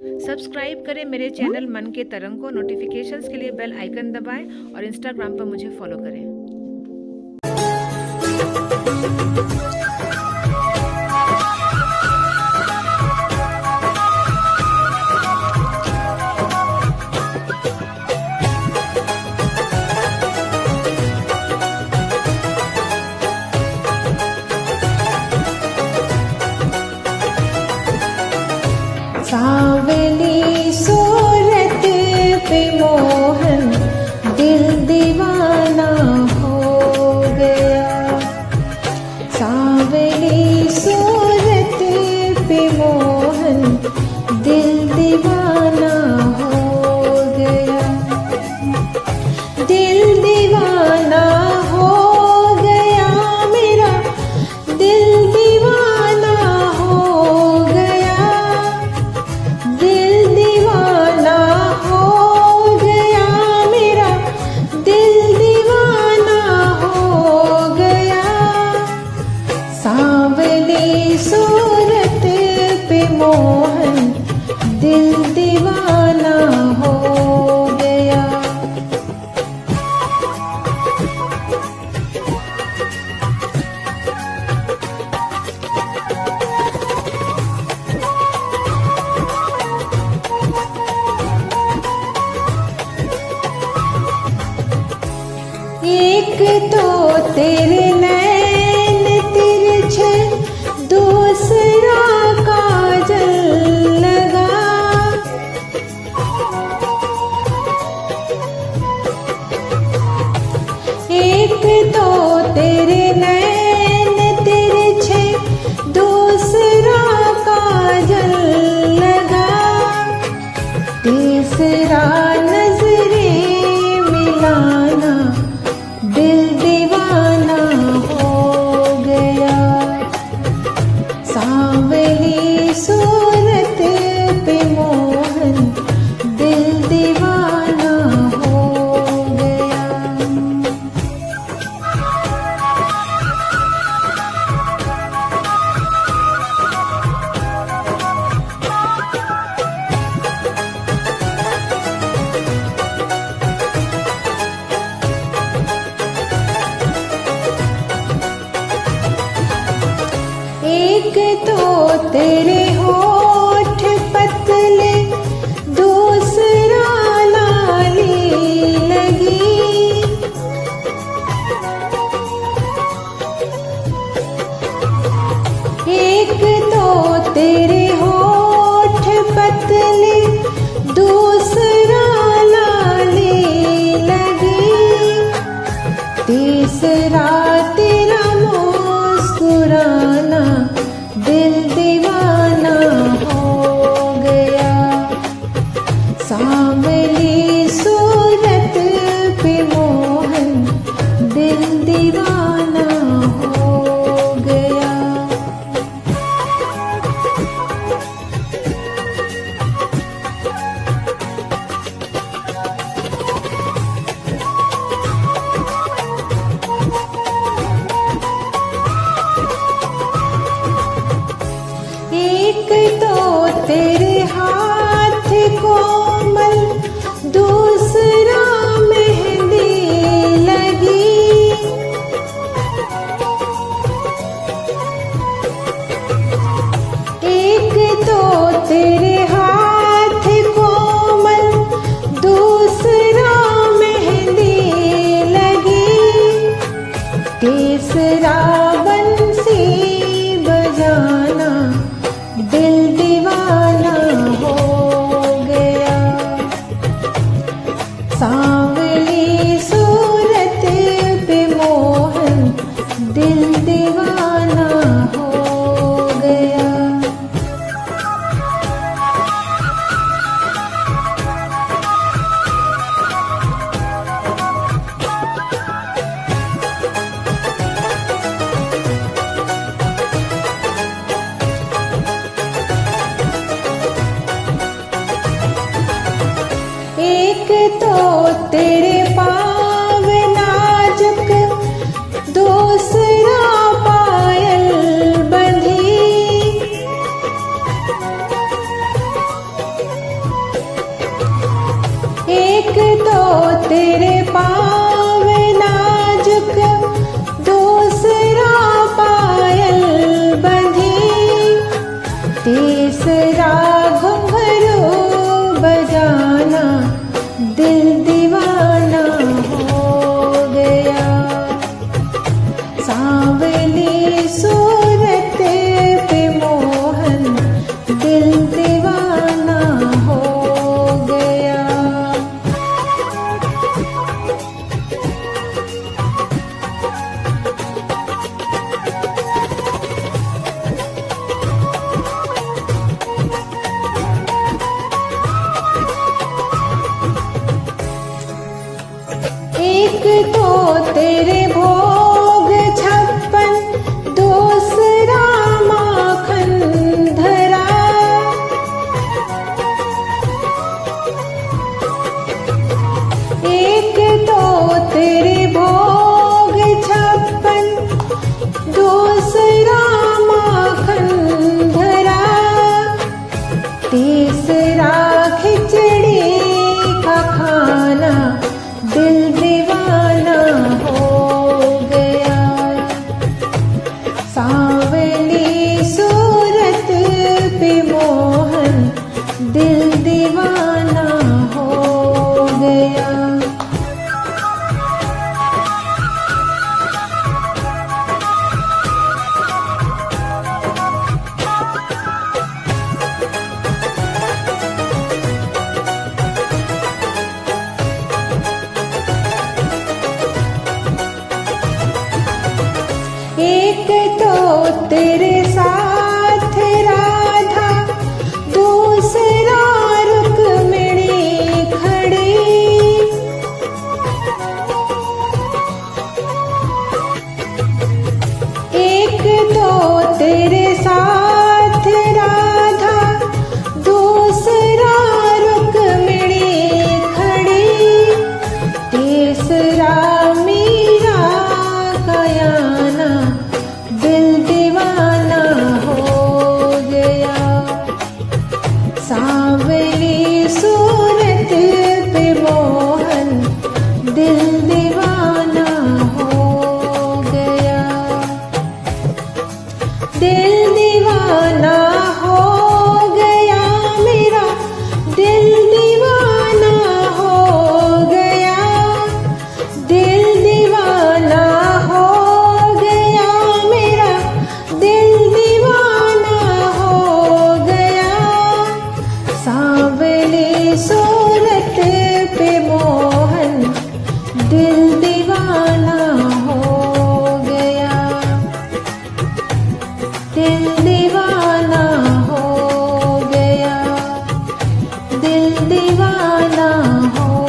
Subscribe करें मेरे channel मन के तरंग को। नोटिफिकेशंस के लिए बेल आइकन दबाएं और इंस्टाग्राम पर मुझे फॉलो करें। सांवली सूरत पे मोहन दिल दीवाना हो गया। सांवली सूरत पे मोहन दिल दीवाना हो गया। दिल दीवाना हो गया मेरा, दिल दीवाना हो गया। दिल दीवाना हो गया मेरा, दिल दीवाना हो गया। सांवली सूरत पे मोहन दिल दीवाना हो गया। एक तो तेरे नैन तिरछे, दूसरा काजल लगा। एक तो तेरे नैन तिरछे, दूसरा काजल लगा। तीसरा नजरें मिलाना दिल दीवाना हो गया। सांवली सूरत पे मोहन दिल दीवाना हो गया। एक तो तेरे होठ पतले, दूसरा लाली लगी। एक तो तेरे होठ पतले, दूसरा लाली लगी। तीसरा तेरा मुस्कुराना दिल दीवाना हो गया। सांवली सूरत पे मोहन दिल दीवाना हो गया। एक तो तेरे हाथ कोमल, दूसरा मेहंदी लगी। एक तो तेरे हाथ कोमल, दूसरा मेहंदी लगी। तीसरा बंसी बजाना दिल दीवाना हो गया। सांवली सूरत पे मोहन दिल दीवाना हो गया। एक तो तेरे पाँव नाजुक, दूसरा पायल बंधी। एक तो तेरे पाँव नाजुक, दूसरा पायल बंधी, तीसरा घुंघरू बजाना, दिल दीवाना हो गया। सांवली सूरत पे मोहन, दिल दीवाना हो गया। एक तो तेरे भोग 56, दूसरा माखन धरा, एक तो तेरे भोग 56, दूसरा माखन धरा, तीसरा खिचड़ी का खाना, दिल दीवाना हो गया। सांवली सूरत पे मोहन, दिल दीवाना हो गया। एक तो तेरे साथ राधा, दूसरा रुक्मिणी खड़ी, एक तो तेरे साथ राधा, दूसरा रुक्मिणी खड़ी, तीसरा मीरा गयाना, दिल दीवाना हो गया। सांवली सूरत पे मोहन, दिल दीवाना हो गया। दिल दीवाना हो गया मेरा, दिल दीवाना हो गया, दिल दीवाना हो गया मेरा, दिल दीवाना हो गया। सांवली सूरत पे मोहन, दिल दीवाना हो गया, दिल दीवाना हो गया, दिल दीवाना हो